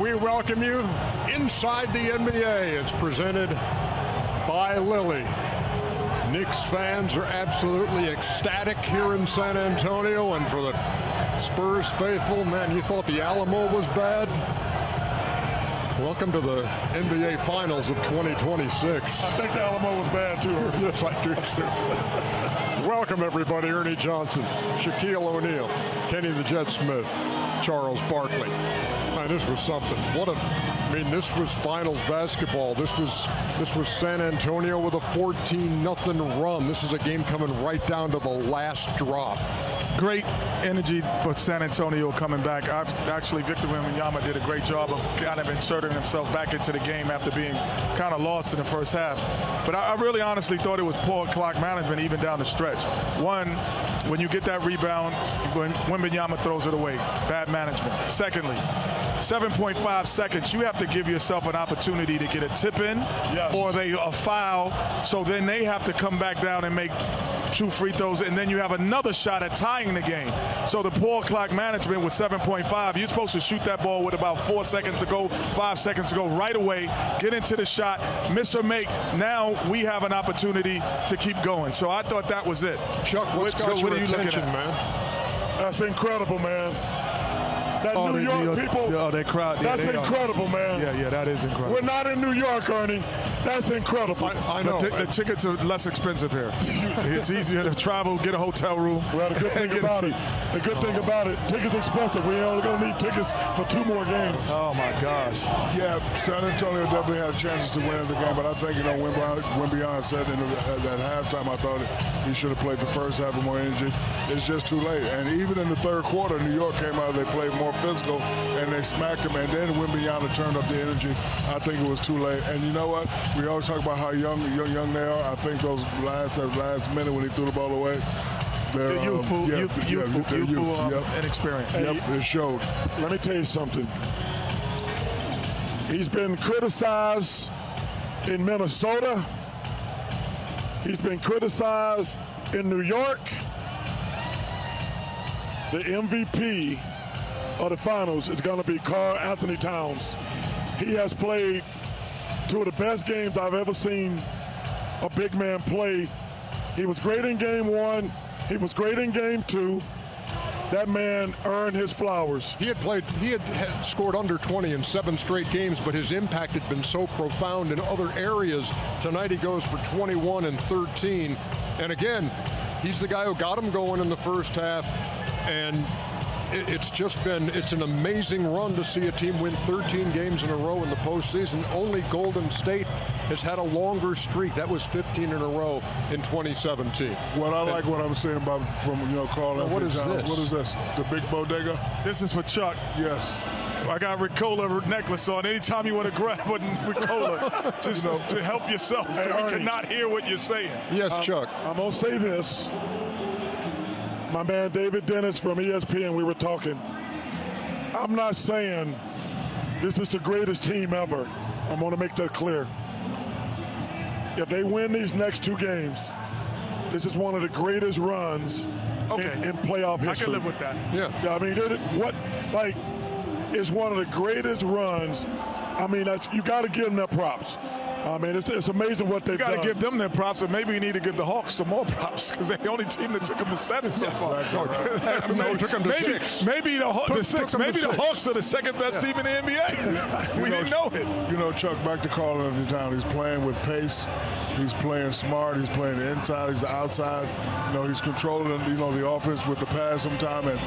We welcome you inside the NBA. It's presented by Lilly. Knicks fans are absolutely ecstatic here in San Antonio, and for the Spurs faithful, man, you thought the Alamo was bad? Welcome to the NBA Finals of 2026. I think the Alamo was bad too. Yes, I do too. Welcome everybody. Ernie Johnson, Shaquille O'Neal, Kenny the Jet Smith, Charles Barkley. Man, this was something. This was finals basketball. This was San Antonio with a 14-0 run. This is a game coming right down to the last drop. Great energy for San Antonio coming back. Actually, Victor Wembanyama did a great job of kind of inserting himself back into the game after being kind of lost in the first half. But I really honestly thought it was poor clock management even down the stretch. One, when you get that rebound, when Wembanyama throws it away, bad management. Secondly, 7.5 seconds, you have to give yourself an opportunity to get a tip in, yes, or a foul, so then they have to come back down and make 2 free throws, and then you have another shot at tying the game. So the poor clock management with 7.5, you're supposed to shoot that ball with about 4 seconds to go, 5 seconds to go right away, get into the shot, miss or make. Now we have an opportunity to keep going. So I thought that was it. Chuck, what's got your attention, man? That's incredible, man. That New York people, they crowd. Yeah, that's incredible, man. Yeah, that is incredible. We're not in New York, Ernie. That's incredible. I know. The tickets are less expensive here. It's easier to travel, get a hotel room. Well, the good thing about it, tickets expensive. We're only going to need tickets for 2 more games. Oh, my gosh. Yeah, San Antonio definitely had chances to win the game, but I think, Wembanyama said at halftime, I thought he should have played the first half with more energy. It's just too late. And even in the third quarter, New York came out, they played more physical, and they smacked him, and then Wembanyama turned up the energy. I think it was too late. And you know what? We always talk about how young they are. I think that last minute when he threw the ball away, they're youthful inexperience. Hey, it showed. Let me tell you something. He's been criticized in Minnesota. He's been criticized in New York. The MVP of the finals is going to be Karl Anthony Towns. He has played 2 of the best games I've ever seen a big man play. He was great in game 1. He was great in game 2. That man earned his flowers. He had scored under 20 in 7 straight games, but his impact had been so profound in other areas. Tonight he goes for 21 and 13. And again, he's the guy who got him going in the first half. And it's an amazing run to see a team win 13 games in a row in the postseason. Only Golden State has had a longer streak. That was 15 in a row in 2017. What I'm saying about from Karl. What is this? What is this? The big bodega? This is for Chuck. Yes. I got Ricola necklace on. Anytime you want to grab a Ricola, just to help yourself. Hey, we cannot hear what you're saying. Yes, Chuck. I'm going to say this. My man David Dennis from ESPN, we were talking. I'm not saying this is the greatest team ever. I'm going to make that clear. If they win these next 2 games, this is one of the greatest runs in playoff history. I can live with that. Yeah. I mean, it's one of the greatest runs. I mean, you got to give them their props. I mean, it's amazing what they've done. You got to give them their props, and maybe we need to give the Hawks some more props because they're the only team that took them to 7 so far. No, took them to 6. Maybe the Hawks are the second best team in the NBA. We didn't know it. Chuck, back to Karl Anthony Towns. He's playing with pace. He's playing smart. He's playing the inside. He's the outside. He's controlling the offense with the pass sometime. And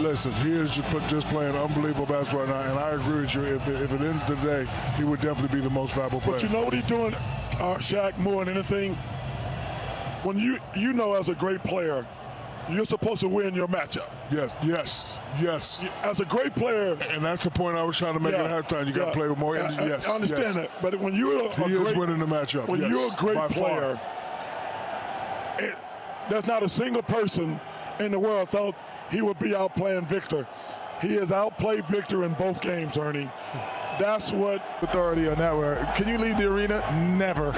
listen, he is just playing unbelievable basketball right now, and I agree with you. If at the end of the day, he would definitely be the most valuable player. But you know what he's doing, Shaq, more than anything? When as a great player, you're supposed to win your matchup. Yes. As a great player. And that's the point I was trying to make at halftime. You got to play with more energy. Yes. I understand that. But when you're he is winning the matchup. When you're a great player, there's not a single person in the world thought he would be outplaying Victor. He has outplayed Victor in both games, Ernie. That's what authority on that word. Can you leave the arena? Never.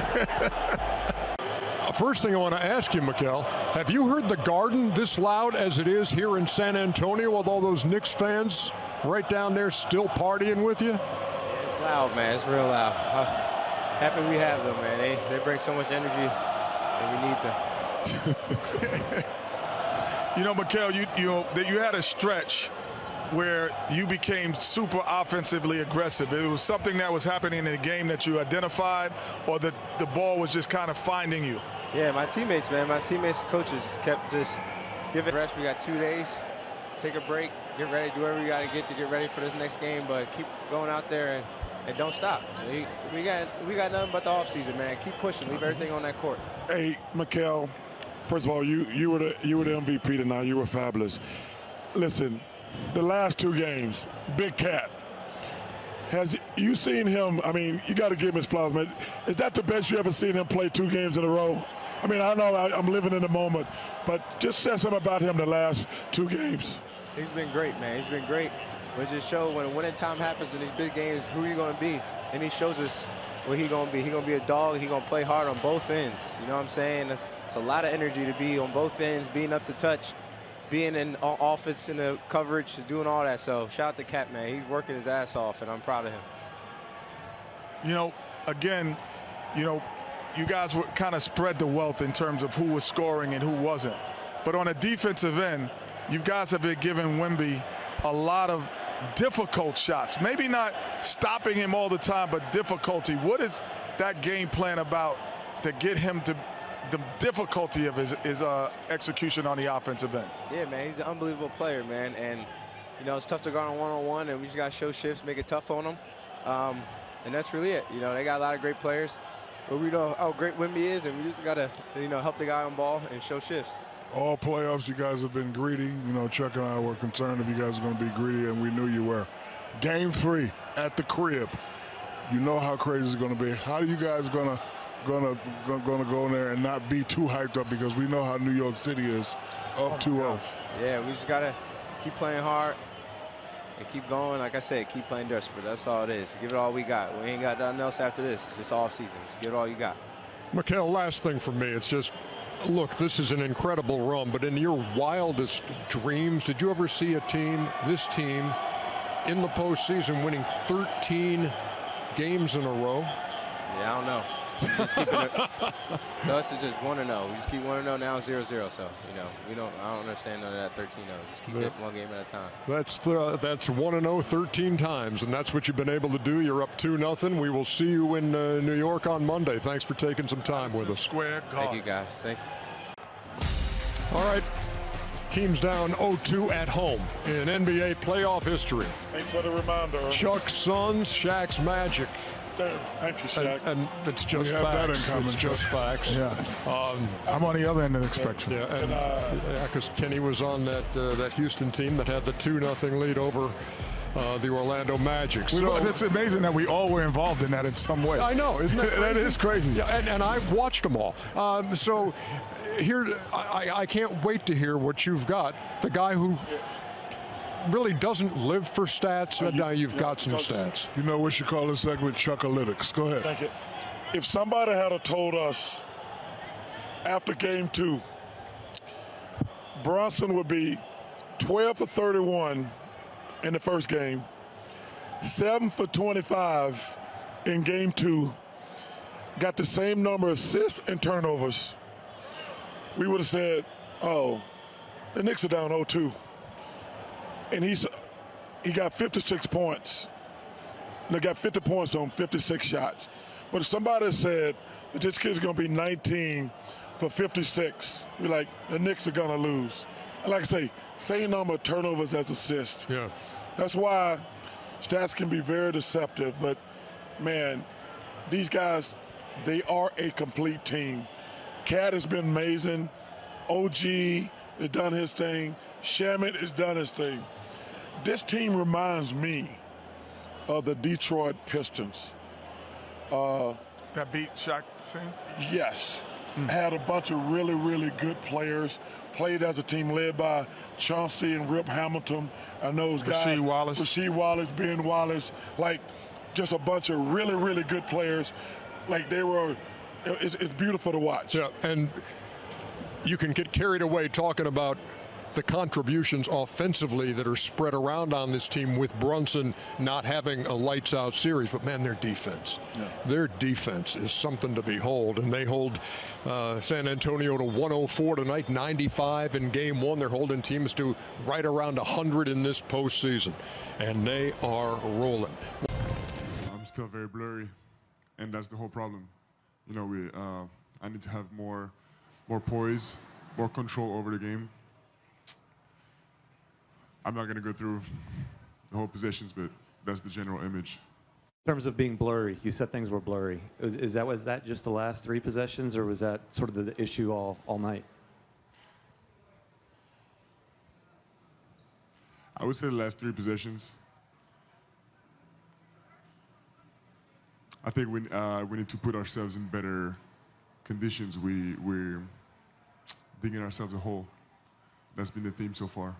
First thing I want to ask you, Mikal, have you heard the Garden this loud as it is here in San Antonio with all those Knicks fans right down there still partying with you? It's loud, man. It's real loud. Happy we have them, man. They bring so much energy, and we need them. You know, Mikal, you had a stretch where you became super offensively aggressive. It was something that was happening in the game that you identified, or that the ball was just kind of finding you? Yeah, my teammates, man. My teammates, coaches kept just giving rest. We got 2 days. Take a break, get ready, do whatever you got to get ready for this next game, but keep going out there and don't stop. We got nothing but the offseason, man. Keep pushing, leave everything on that court. Hey, Mikal, first of all, you were the MVP tonight. You were fabulous. Listen, the last 2 games, Big Cat. Has you seen him? I mean, you got to give him his flowers, man. Is that the best you ever seen him play 2 games in a row? I mean, I know I'm living in the moment, but just say something about him the last 2 games. He's been great, man. He's been great. But just show when winning time happens in these big games, who you going to be. And he shows us what he's going to be. He's going to be a dog. He's going to play hard on both ends. You know what I'm saying? It's a lot of energy to be on both ends, being up to touch, being in offense in the coverage, doing all that. So shout out to Cat, man. He's working his ass off, and I'm proud of him. You know, again, you guys were kind of spread the wealth in terms of who was scoring and who wasn't. But on a defensive end, you guys have been giving Wemby a lot of difficult shots. Maybe not stopping him all the time, but difficulty. What is that game plan about to get him to the difficulty of his execution on the offensive end? Yeah, man, he's an unbelievable player, man. And, it's tough to guard on one-on-one, and we just got to show shifts, make it tough on him. And that's really it. They got a lot of great players. But we know how great Wemby is, and we just got to, help the guy on ball and show shifts. All playoffs, you guys have been greedy. Chuck and I were concerned if you guys were going to be greedy, and we knew you were. Game 3 at the crib. You know how crazy it's going to be. How are you guys going to go in there and not be too hyped up, because we know how New York City is up 2-0. Yeah, we just got to keep playing hard and keep going. Like I said, keep playing desperate. That's all it is. Give it all we got. We ain't got nothing else after this. It's off season. Just give it all you got. Mikal, last thing for me, it's just, look, this is an incredible run, but in your wildest dreams, did you ever see this team, in the postseason winning 13 games in a row? Yeah, I don't know. Just keeping it. So us is just 1-0. We just keep 1-0 now, 0-0. So I don't understand none of that 13-0. Just keep it one game at a time. That's 1-0 13 times, and that's what you've been able to do. You're up 2-0. We will see you in New York on Monday. Thanks for taking some time with us. Square Garden. Thank you, guys. Thank you. All right. Teams down 0-2 at home in NBA playoff history. Thanks for the reminder. Chuck's Suns, Shaq's Magic. Thank you, Shaq. And it's just We have that in facts. common, It's just facts. Yeah. I'm on the other end of the spectrum. Yeah, because Kenny was on that Houston team that had the 2-0 lead over the Orlando Magic. It's amazing that we all were involved in that in some way. I know, isn't that crazy? That is crazy. Yeah, and I've watched them all. So here, I can't wait to hear what you've got. The guy who really doesn't live for stats, and now you've got some stats. You know, we should call this segment Chuckalytics. Go ahead. Thank you. If somebody had told us after game 2, Brunson would be 12 for 31 in the first game, 7 for 25 in game 2, got the same number of assists and turnovers, we would have said, oh, the Knicks are down 0-2. And he got 56 points. They got 50 points on 56 shots. But if somebody said that this kid's going to be 19 for 56, we're like, the Knicks are going to lose. And like I say, same number of turnovers as assists. Yeah. That's why stats can be very deceptive. But, man, these guys, they are a complete team. Cat has been amazing. OG has done his thing. Shamit has done his thing. This team reminds me of the Detroit Pistons. That beat Shaq team? Yes. Had a bunch of really, really good players. Played as a team led by Chauncey and Rip Hamilton. And those guys. Rasheed Wallace, Ben Wallace. Like, just a bunch of really, really good players. Like, it's beautiful to watch. Yeah, and you can get carried away talking about the contributions offensively that are spread around on this team with Brunson not having a lights-out series. But, man, their defense. Yeah. Their defense is something to behold, and they hold San Antonio to 104 tonight, 95 in Game 1. They're holding teams to right around 100 in this postseason, and they are rolling. I'm still very blurry, and that's the whole problem. You know, I need to have more poise, more control over the game. I'm not going to go through the whole possessions, but that's the general image. In terms of being blurry, you said things were blurry. Was that just the last 3 possessions, or was that sort of the issue all night? I would say the last 3 possessions. I think we need to put ourselves in better conditions. We're digging ourselves a hole. That's been the theme so far.